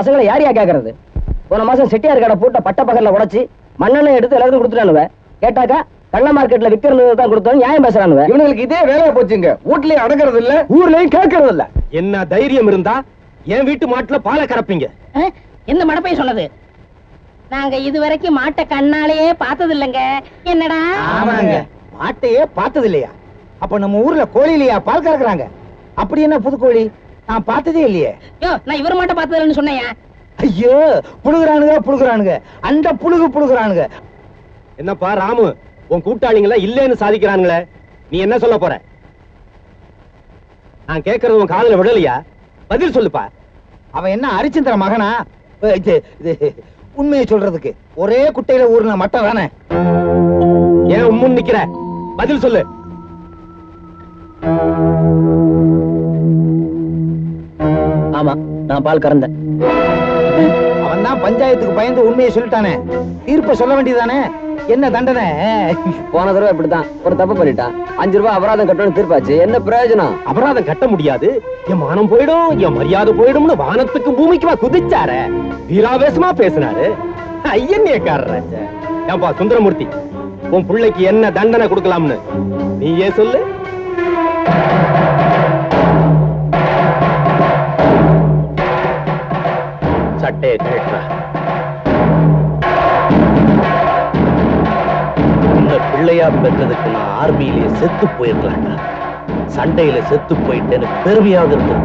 பசங்களை யாரையா கேக்குறது? போன மாசம் செட்டியார் கடை பூட்ட பட்ட பகல்ல உடைச்சு மண்ணெண்ணெய் எடுத்து எல்லாருக்கும் கொடுத்துட்டானுவ. கேட்டாக்கா கள்ள மார்க்கெட்ல விக்கிறது தான் கொடுத்தோம் நியாயம் பேசுறானுவ. இவனுக்கு இதே வேலையா போச்சுங்க. வீட்லயும் அடக்கிறது இல்ல, ஊர்லயும் கேட்கறது இல்ல. என்ன தைரியம் இருந்தா என் வீட்டு மாட்டுல பாலை கறப்பீங்க? எந்த மடப்பை சொன்னது? நாங்க இதுவரைக்கும் மாட்டை கண்ணாலேயே பார்த்தது இல்லைங்க. என்னடா? ஆமாங்க, மாட்டையே பார்த்தது இல்லையா? அப்ப நம்ம ஊர்ல கோழிலையா பால் கறக்குறாங்க? அப்படி என்ன புது கோழி? நான் பார்த்ததே இல்லையே. யோ, நான் இவர் மாட்டை பார்த்ததுன்னு சொன்னேன். ஐயோ, புழுகுறானுங்க அந்த புழுகுறானுங்க. என்னப்பா ராமு, உன் கூட்டாளிங்கள இல்லேன்னு சாதிக்கிறானுங்களே, நீ என்ன சொல்ல போற? நான் கேட்கறது உன் காதுல விடலையா? பதில் சொல்லுப்பா. அவன் என்ன அரிச்சந்திர மகனா? உண்மையை சொல்றதுக்கு ஒரே குட்டையில ஊர்ன மட்டம் தானே. ஏன் உம்முன்னு நிக்கிற? பதில் சொல்லு. ஆமா, நான் பால் கறந்தேன். அவன் தான் பஞ்சாயத்துக்கு பயந்து உண்மையை சொல்லிட்டானே, தீர்ப்ப சொல்ல வேண்டியதானே. என்ன தண்டனை? போன தடவை இப்படித்தான் ஒரு தப்பு பண்ணிட்டான். 5 ரூபாய் அபராதம் கட்டணும், தீர்ப்பாச்சு. என்ன பிரயோஜனம்? அபராதம் கட்ட முடியாது, என் மானம் போயிடும், என் மரியாதை போயிடும்னு வானத்துக்கு பூமிக்குமா குதிச்சார. வீராவேசமா பேசினாரு. ஐயன்யக்காரராச்ச. ஏன்பா சுந்தரமூர்த்தி, உன் பிள்ளைக்கு என்ன தண்டனை கொடுக்கலாம்னு நீயே சொல்லு. சட்டையை கேட்கிறா. பிள்ளையா பெற்றதுக்கு நான் ஆர்மியிலே செத்து போயிருக்கலாம்டா. சண்டையில செத்து போயிட்டேன்னு பெருமையாவது இருக்கு.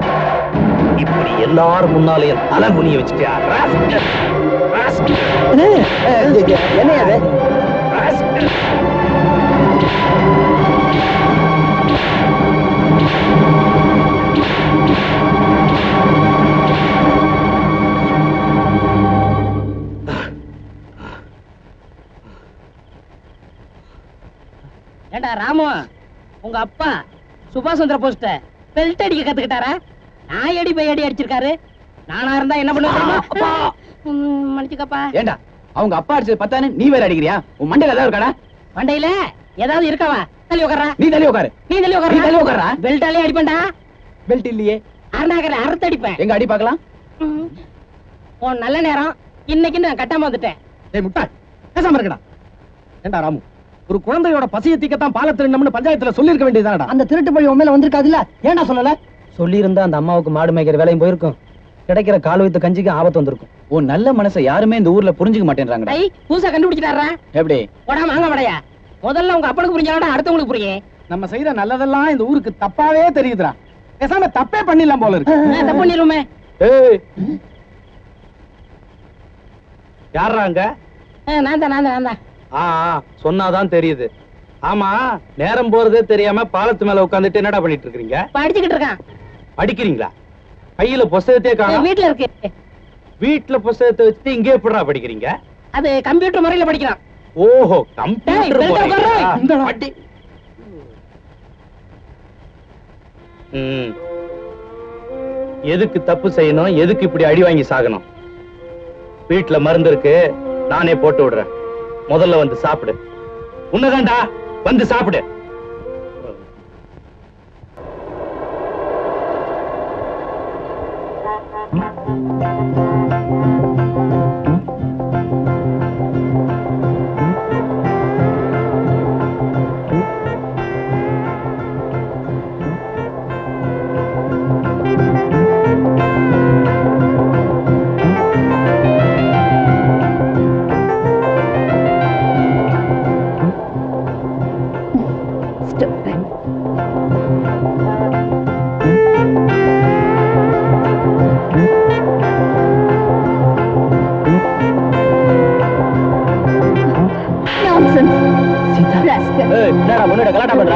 இப்படி எல்லாரும் முன்னாலே என் தலை குனிய வச்சுட்டியா? என்ன ஏண்டா ராமு, உங்க அப்பா சுபாஷ் சந்திர போஸ்ட பெல்ட் அடிக்க கத்துக்கிட்டாரா? நான் அடி போய் அடி அடிச்சிருக்காரு. நானா இருந்தா என்ன பண்ணுவேன்? மன்னிச்சுக்கப்பா. ஏண்டா அவங்க அப்பா அடிச்சது பத்தானே நீ வேற அடிக்கிறியா? உன் மண்டையில ஏதாவது இருக்காடா? மண்டையில ஏதாவது இருக்காவா? தள்ளி உட்காரா. நீ தள்ளி உட்காரு. தள்ளி உட்காரா. பெல்ட்டாலே அடிப்பேன்டா. பெல்ட் இல்லையே. அருணாகர அறுத்து அடிப்பேன். எங்க அடி பார்க்கலாம். உன் நல்ல நேரம் இன்னைக்கு நான் கட்டாம வந்துட்டேன். டேய் முட்டாள், பேசாம இருக்கடா. ஏண்டா ராமு, ஒரு குழந்தையோட பசியை தீக்கத்தான் பாலை திருடணும்னு பஞ்சாயத்துல சொல்லி இருக்க வேண்டியதானடா. அந்த திருட்டு பழி உண்மையில வந்திருக்காதுல்ல, ஏன்டா சொல்லல? சொல்லி இருந்தா அந்த அம்மாவுக்கு மாடு மேய்க்கிற வேலையும் போயிருக்கும், கிடைக்கிற கால் வைத்து கஞ்சிக்கு ஆபத்து வந்திருக்கும். ஓ நல்ல மனசை யாருமே இந்த ஊர்ல புரிஞ்சுக்க மாட்டேன்றாங்கடா. பூசா கண்டுபிடிச்சிட்டாரா? எப்படி? போடா வாங்க வடையா. முதல்ல உங்க அப்பனுக்கு புரிஞ்சாடா அடுத்தவங்களுக்கு புரியும். நம்ம செய்யற நல்லதெல்லாம் இந்த ஊருக்கு தப்பாவே தெரியுதுடா. பேசாம தப்பே பண்ணிடலாம் போல இருக்கு. தப்பு பண்ணிருமே. ஏய், யாராங்க? நான் தான். சொன்னாதான் தெரியுது. ஆமா, நேரம் போறதே தெரியாம பாலத்து மேல உட்கார்ந்துட்டு என்னடா பண்ணிட்டு இருக்கீங்க? படிச்சுக்கிட்டு இருக்கான். படிக்கிறீங்களா? கையில புத்தகத்தையே காணோம். வீட்டுல இருக்கு. வீட்டுல புத்தகத்தை வச்சுட்டு இங்கே எப்படிடா படிக்கிறீங்க? அது கம்ப்யூட்டர் முறையில படிக்கிறான். ஓஹோ, கம்ப்யூட்டர் முறையில. எதுக்கு தப்பு செய்யணும், எதுக்கு இப்படி அடி வாங்கி சாகணும்? வீட்டுல மருந்து இருக்கு, நானே போட்டு விடுறேன். முதல்ல வந்து சாப்பிடு. உன்னதான்டா, வந்து சாப்பிடு. முன்னாடி கலாட்டா பண்ற.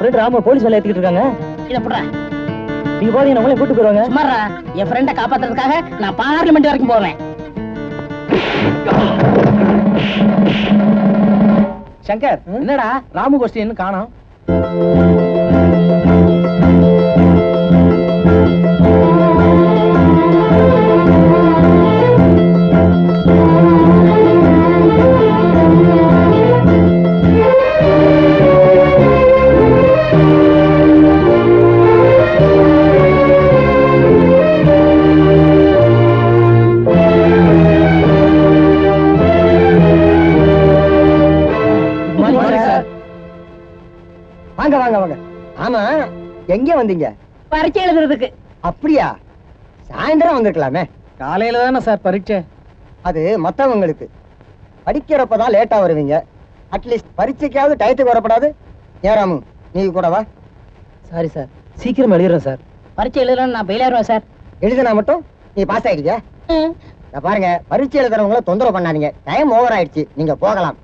ஃப்ரெண்ட் ராம போலீஸ் வேலை ஏத்திக்கிட்டு இருக்காங்க. இத புடா. நீங்க போறீங்க, நம்மளே கூட்டி போயிருவாங்க. சும்மாரா, என் ஃப்ரெண்ட காப்பாத்துறதுக்காக நான் பார்லிமெண்ட் வரைக்கும் போவேன். சங்கர், என்னடா ராமு கோஷ்டி இன்னும் காணோம்? வாங்க வாங்க வாங்க. ஆமா, எங்க வந்தீங்க? பரீட்சை எழுதுறதுக்கு. அப்படியா? சாயந்தரம் வந்திருக்கலாமே. காலையில தானே சார் பரீட்சை. அது மத்தவங்களுக்கு. படிக்கிறப்பதான் லேட்டா வருவீங்க. அட்லீஸ்ட் பரீட்சைக்காவது டயத்துக்கு வரப்படாது. ஏராமு, நீ கூட வா. சாரி சார், சீக்கிரம் எழுதுறேன் சார். பரீட்சை எழுதுறேன், நான் பெயில் ஆயிடுவேன் சார். எழுதுனா மட்டும் நீ பாஸ் ஆயிடுங்க. பாருங்க, பரீட்சை எழுதுறவங்கள தொந்தரவு பண்ணாதீங்க. டைம் ஓவர் ஆயிடுச்சு, நீங்க போகலாம்.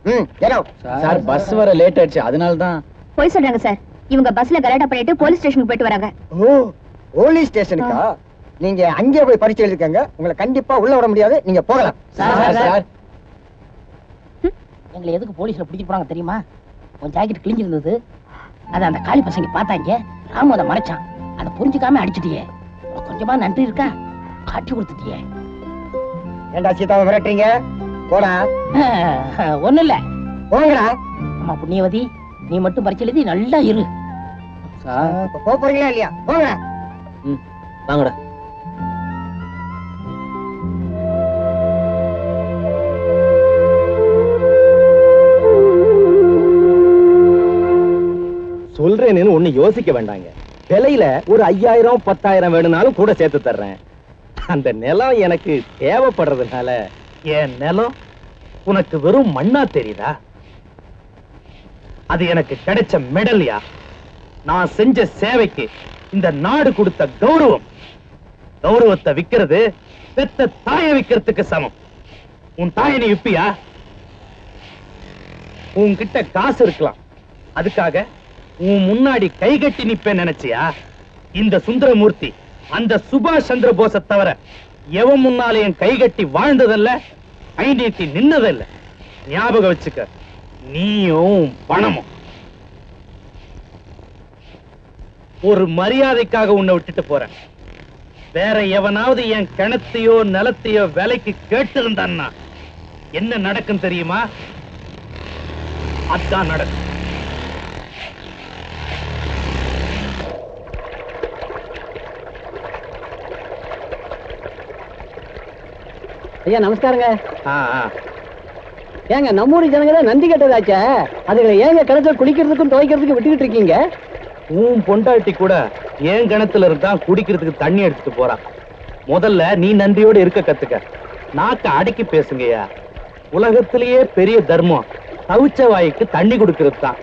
சார் பஸ் வர லேட் ஆயிடுச்சு, அதனால தான். போய் சொல்றாங்க சார். இவங்க பஸ்ல கலாட்டா பண்ணிட்டு போலீஸ் ஸ்டேஷனுக்கு போயிட்டு வராங்க. ஓ, போலீஸ் ஸ்டேஷனுக்கா? நீங்க அங்கே போய் பரீட்சை எழுதிக்கங்க. உங்களை கண்டிப்பா உள்ள விட முடியாது, நீங்க போகலாம். சார், எங்களை எதுக்கு போலீஸ்ல பிடிக்க போறாங்க தெரியுமா? உன் ஜாக்கெட் கிழிஞ்சிருந்தது, அதை அந்த காளி பசங்க பார்த்தாங்க. ராமு அதை மறைச்சான். அதை புரிஞ்சுக்காம அடிச்சிட்டியே. கொஞ்சமா நன்றி இருக்கா? காட்டி கொடுத்துட்டியே. ஏண்டா சீதாவை விரட்டுறீங்க? போடா. ஒண்ணு இல்ல, போங்கடா. அம்மா புண்ணியவதி, நீ மட்டும் பரீட்சை எழுதி நல்லா இரு. போறீங்களா இல்லையா? போங்க. வாங்கடா. சொல்றேன்னு ஒண்ணு யோசிக்க வேண்டாங்க. விலையில ஒரு 5000 10,000 வேணும்னாலும் கூட சேர்த்து தர்றேன். அந்த நிலம் எனக்கு தேவைப்படுறதுனால. என் நிலம் உனக்கு வெறும் மண்ணா தெரியுதா? அது எனக்கு கிடைச்ச மெடல்யா. நான் செஞ்ச சேவைக்கு இந்த நாடு கொடுத்த கௌரவம். கௌரவத்தை விக்கிறது பெத்த தாயை விக்கிறதுக்கு சமம். உன் தாயை நீ விப்பியா? உன்கிட்ட காசு இருக்கலாம், அதுக்காக உன் முன்னாடி கைகட்டி நிப்பேன் நினைச்சியா? இந்த சுந்தரமூர்த்தி அந்த சுபாஷ் சந்திர போஸ தவிர எவன் முன்னாலேயும் கைகட்டி வாழ்ந்ததல்ல, கை நீட்டி நின்னதல்ல. ஞாபகம் வச்சுக்க. நீயும் பணமும். ஒரு மரியாதைக்காக உன்னை விட்டுட்டு போறேன். வேற எவனாவது என் கிணத்தையோ நிலத்தையோ விலைக்கு கேட்டிருந்தான்னா என்ன நடக்கும் தெரியுமா? அதான் நடக்கும். ஐயா நமஸ்காரங்க. ஏங்க, நம்ம ஊர் ஜனங்க தான் நந்தி கட்டதாச்சா? அதுகளை ஏங்க கிணத்துல குளிக்கிறதுக்கும் துவைக்கிறதுக்கும் விட்டுக்கிட்டு இருக்கீங்க? உன் பொண்டாட்டி கூட ஏன் கிணத்துல இருந்தா குடிக்கிறதுக்கு தண்ணி எடுத்துட்டு போறான். முதல்ல நீ நன்றியோடு இருக்க கத்துக்க. நாக்க அடக்கி பேசுங்கய்யா. உலகத்திலேயே பெரிய தர்மம் தவிச்ச வாய்க்கு தண்ணி கொடுக்கிறது தான்.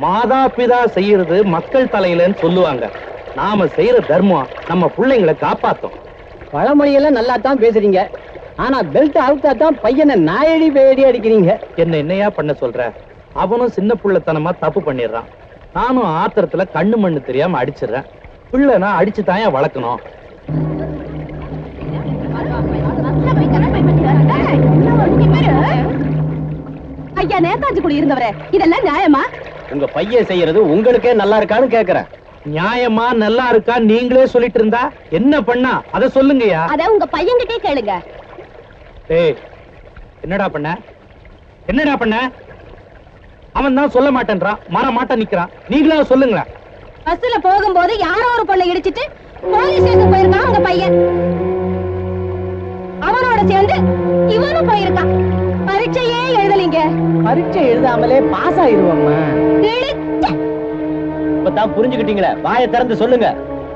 மாதா பிதா செய்யறது மக்கள் தலையிலன்னு சொல்லுவாங்க. நாம செய்யற தர்மம் நம்ம பிள்ளைங்களை காப்பாத்தோம். பழமொழியெல்லாம் நல்லா தான் பேசுறீங்க. ஆனா பெல்ட் அவுத்தா தான் பையனை நாயடி பேடி அடிக்கிறீங்க. என்னையா பண்ண சொல்ற? அவனும் சின்ன புள்ளத்தனமா தப்பு பண்ணிடுறான். நானும் ஆத்திரத்துல கண்ணு மண்ணு தெரியாம அடிச்சிடுறேன். பிள்ளைனா அடிச்சு தாயா வளர்க்கணும். ஐயா, நேதாஜி கூட இருந்தவரே, இதெல்லாம் நியாயமா? உங்க பையன் செய்யறது உங்களுக்கே நல்லா இருக்கான்னு கேக்குறேன். நியாயமா நல்லா இருக்கா நீங்களே சொல்லிட்டு இருந்தா என்ன பண்ணா அத சொல்லுங்கயா. அத உங்க பையன்கிட்டே கேளுங்க. ஏய், என்னடா பண்ண? என்னடா பண்ண? அவன் தான் சொல்ல மாட்டேன்றான், மர மாட்ட நிக்கிறான். நீங்களா சொல்லுங்களேன். பஸ்ல போகும்போது யாரோ ஒரு பொண்ணை இடிச்சிட்டு போலீஸ் ஸ்டேஷன் போயிருக்கான் உங்க பையன். அவனோட சேர்ந்து இவனும் போயிருக்கான். பரீட்சையே எழுதலீங்க. பரீட்சை எழுதாமலே பாஸ் ஆயிருவோம்மா. இப்பதான் புரிஞ்சுக்கிட்டீங்களே, வாயை திறந்து சொல்லுங்க.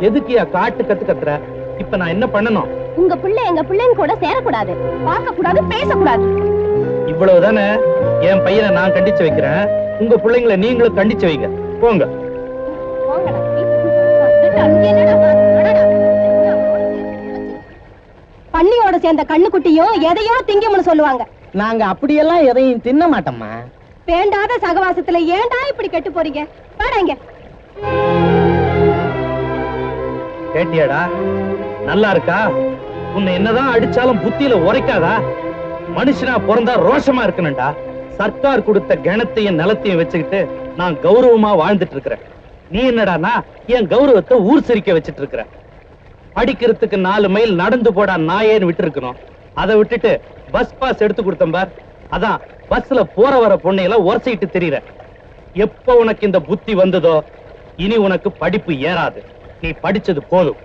எதுக்குயா காட்டு கத்து கத்துற? இப்ப நான் என்ன பண்ணணும்? உங்க பிள்ளை எங்க பிள்ளைங்க கூட சேரக்கூடாது, பார்க்க கூடாது, பேசக்கூடாது. இவ்வளவுதானே? என் பையனை நான் கண்டிச்சு வைக்கிறேன். உங்க பிள்ளைங்களை நீங்களும் கண்டிச்சு வைங்க. போங்க. பன்னியோட சேர்ந்த கண்ணுக்குட்டியும் எதையோ திங்கும்னு சொல்லுவாங்க. நாங்க அப்படியெல்லாம் எதையும் தின்ன மாட்டோம்மா. வேண்டாத சகவாசத்துல ஏன்டா இப்படி கெட்டு போறீங்க? வாடாங்க. கேட்டியாடா? நல்லா இருக்கா? உன்னை என்னதான் அடிச்சாலும் புத்தியில உரைக்காதா? மனுஷனா பிறந்தா ரோஷமா இருக்கணும்டா. சர்க்கார் கொடுத்த கணத்தையும் நிலத்தையும் வச்சுக்கிட்டு நான் கௌரவமா வாழ்ந்துட்டு இருக்கிறேன். நீ என்னடானா என் கௌரவத்தை ஊர் சிரிக்க வச்சிட்டு இருக்கிற. படிக்கிறதுக்கு 4 மைல் நடந்து போடா நாயேன்னு விட்டு இருக்கணும். அதை விட்டுட்டு பஸ் பாஸ் எடுத்து கொடுத்தேன் பார். அதான் பஸ்ல போற வர பொண்ணையெல்லாம் உரசிட்டு தெரியற. எப்ப உனக்கு இந்த புத்தி வந்ததோ இனி உனக்கு படிப்பு ஏறாது. நீ படிச்சது போதும்.